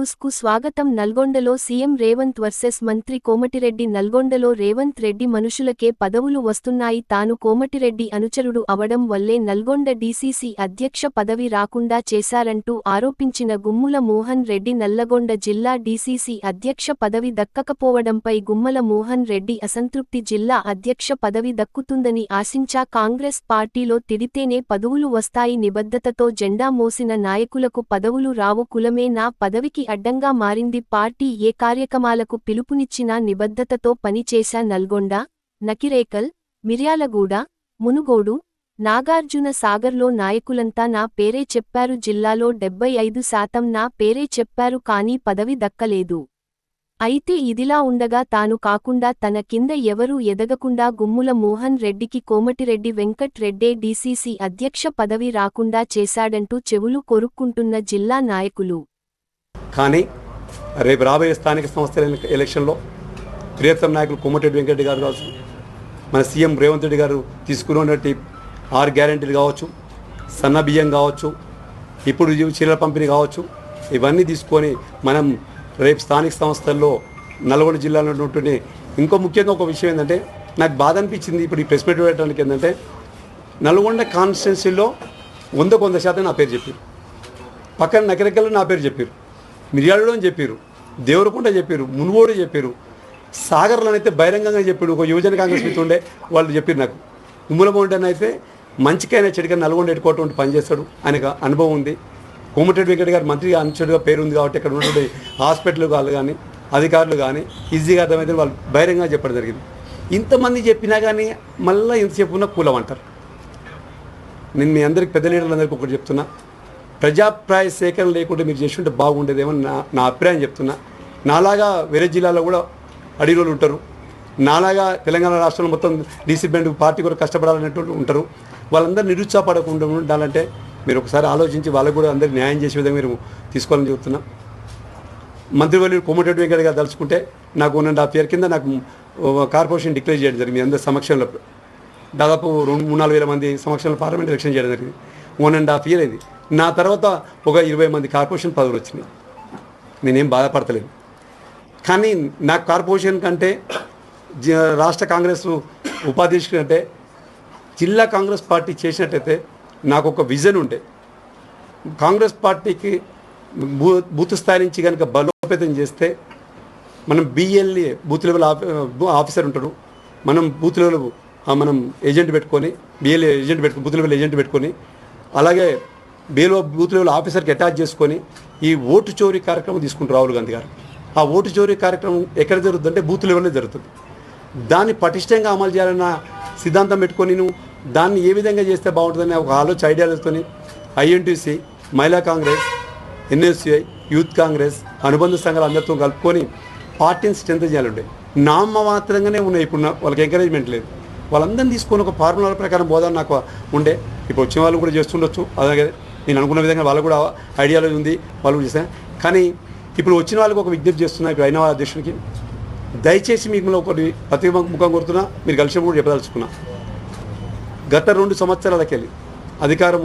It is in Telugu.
న్యూస్ కు స్వాగతం. నల్గొండలో సీఎం రేవంత్ వర్సెస్ మంత్రి కోమటిరెడ్డి. నల్గొండలో రేవంత్ రెడ్డి మనుషులకే పదవులు వస్తున్నాయి. తాను కోమటిరెడ్డి అనుచరుడు అవడం వల్లే నల్గొండ డీసీసీ అధ్యక్ష పదవి రాకుండా చేశారంటూ ఆరోపించిన గుమ్మల మోహన్ రెడ్డి నల్లగొండ జిల్లా డీసీసీ అధ్యక్ష పదవి దక్కకపోవడంపై గుమ్మల మోహన్ రెడ్డి అసంతృప్తి. జిల్లా అధ్యక్ష పదవి దక్కుతుందని ఆశించా. కాంగ్రెస్ పార్టీలో తిడితేనే పదవులు వస్తాయి. నిబద్ధతతో జెండా మోసిన నాయకులకు పదవులు రావు. కులమే నా పదవికి అడ్డంగా మారింది. పార్టీ ఏ కార్యక్రమాలకు పిలుపునిచ్చినా నిబద్ధతతో పనిచేశా. నల్గొండ, నకిరేకల్, మిర్యాలగూడ, మునుగోడు, నాగార్జున సాగర్లో నాయకులంతా నా పేరే చెప్పారు. జిల్లాలో 75% నా పేరే చెప్పారు, కానీ పదవి దక్కలేదు. అయితే ఇదిలా ఉండగా తాను కాకుండా తన కింద ఎవరూ ఎదగకుండా గుమ్ముల మోహన్ రెడ్డికి కోమటిరెడ్డి వెంకట్ రెడ్డే డీసీసీ అధ్యక్ష పదవి రాకుండా చేశాడంటూ చెవులు కొరుక్కుంటున్న జిల్లా నాయకులు. కానీ రేపు రాబోయే స్థానిక సంస్థల ఎలక్షన్లో ప్రియతమ నాయకులు కోమటిరెడ్డి వెంకట్ గారు కావచ్చు, మన సీఎం రేవంత్ రెడ్డి గారు తీసుకున్నటువంటి 6 గ్యారెంటీలు కావచ్చు, సన్న బియ్యం కావచ్చు, ఇప్పుడు చీరల పంపిణీ కావచ్చు, ఇవన్నీ తీసుకొని మనం రేపు స్థానిక సంస్థల్లో నల్గొండ జిల్లాలో ఉన్నటువంటి ఇంకో ముఖ్యంగా ఒక విషయం ఏంటంటే నాకు బాధ అనిపించింది. ఇప్పుడు ఈ ప్రెస్ మీట్ పెట్టడానికి ఏంటంటే నల్గొండ కాన్స్టిట్యున్సీలో 100% నా పేరు చెప్పారు, పక్కన నకిరేకల్లో నా పేరు చెప్పారు, మిర్యాలలో అని చెప్పారు, దేవరకొండ చెప్పారు, మునుగోడు చెప్పారు, సాగర్లో అయితే బహిరంగంగా చెప్పాడు. ఒక యువజన కాంగ్రెస్ మిత్రుడు ఉండే వాళ్ళు చెప్పారు నాకు. గుమ్మల మోహన్ అయితే మంచికైనా చెడుగా నల్గొండ ఎట్టుకోవటం పనిచేస్తాడు, ఆయనకు అనుభవం ఉంది. కోమటిరెడ్డి వెంకట్ గారు మంత్రిగా అనుచరుగా పేరు ఉంది కాబట్టి ఇక్కడ ఉన్నటువంటి హాస్పిటల్ వాళ్ళు కానీ అధికారులు కానీ ఈజీగా అర్థమైతే వాళ్ళు బహిరంగంగా చెప్పడం జరిగింది. ఇంతమంది చెప్పినా కానీ మళ్ళీ ఇంత చెప్పుకున్న కూలం అంటారు. నేను మీ అందరికి పెద్ద లీడర్లందరికీ ఒకటి చెప్తున్నా, ప్రజాప్రాయ సేకరణ లేకుండా మీరు చేస్తుంటే బాగుండేదేమో నా అభిప్రాయం చెప్తున్నా. నాలాగా వేరే జిల్లాలో కూడా అడిగోళ్ళు ఉంటారు, నాలాగా తెలంగాణ రాష్ట్రంలో మొత్తం డీసీబెండ్ పార్టీ కూడా కష్టపడాలనేటువంటి ఉంటారు. వాళ్ళందరూ నిరుత్సాహపడకుండా ఉండాలంటే మీరు ఒకసారి ఆలోచించి వాళ్ళకు కూడా అందరికీ న్యాయం చేసే విధంగా మీరు తీసుకోవాలని చెబుతున్నా. మంత్రివర్యులు కోమటిరెడ్డి వెంకట్ గారు తలుచుకుంటే నాకు 1.5 year కింద నాకు కార్పొరేషన్ డిక్లేర్ చేయడం జరిగింది. అందరి సమక్షంలో దాదాపు 3-4 వేల మంది సమక్షంలో పార్లమెంట్ ఎలక్షన్ చేయడం జరిగింది. 1.5 year అయింది. నా తర్వాత ఒక 20 మంది కార్పొరేషన్ పదవులు వచ్చినాయి. నేనేం బాధపడతలేదు. కానీ నాకు కార్పొరేషన్ కంటే రాష్ట్ర కాంగ్రెస్ ఉపాధ్యక్షుడు అంటే జిల్లా కాంగ్రెస్ పార్టీ చేసినట్టయితే నాకు ఒక విజన్ ఉండే. కాంగ్రెస్ పార్టీకి బూత్ స్థాయి నుంచి కనుక బలోపేతం చేస్తే మనం BLA బూత్ లెవెల్ ఆఫీసర్ ఉంటాడు, మనం బూత్ లెవెల్ మనం ఏజెంట్ పెట్టుకొని BLA ఏజెంట్ పెట్టుకుని బూత్ లెవెల్ ఏజెంట్ పెట్టుకొని అలాగే బూత్ లెవెల్ ఆఫీసర్కి అటాచ్ చేసుకొని ఈ ఓటు చోరీ కార్యక్రమం తీసుకుంటారు రాహుల్ గాంధీ గారు. ఆ ఓటు చోరీ కార్యక్రమం ఎక్కడ జరుగుతుందంటే బూత్ లెవెల్లో జరుగుతుంది. దాన్ని పటిష్టంగా అమలు చేయాలన్న సిద్ధాంతం పెట్టుకొని దాన్ని ఏ విధంగా చేస్తే బాగుంటుందని ఒక ఐడియాలతో INTC, మహిళా కాంగ్రెస్, NSCI, యూత్ కాంగ్రెస్, అనుబంధ సంఘాలు అందరితో కలుపుకొని పార్టీని స్ట్రెంత్ చేయాలంటే నామమాత్రంగానే ఉన్నాయి. ఇప్పుడు వాళ్ళకి ఎంకరేజ్మెంట్ లేదు. వాళ్ళందరినీ తీసుకొని ఒక ఫార్ములా ప్రకారం పోదాన్ని నాకు ఉండే. ఇప్పుడు వచ్చిన వాళ్ళు కూడా చేస్తుండొచ్చు, అలాగే నేను అనుకున్న విధంగా వాళ్ళకు కూడా ఐడియాలజీ ఉంది, వాళ్ళు కూడా చేశాను. కానీ ఇప్పుడు వచ్చిన వాళ్ళకి ఒక విజ్ఞప్తి చేస్తున్నా, ఇప్పుడు అయిన వాళ్ళ అధ్యక్షుడికి దయచేసి మీకు ఒకటి ప్రతి ముఖం కొడుతున్నా, మీరు కలిసి కూడా చెప్పదలుచుకున్నా. గత 2 సంవత్సరాలకెళ్ళి అధికారం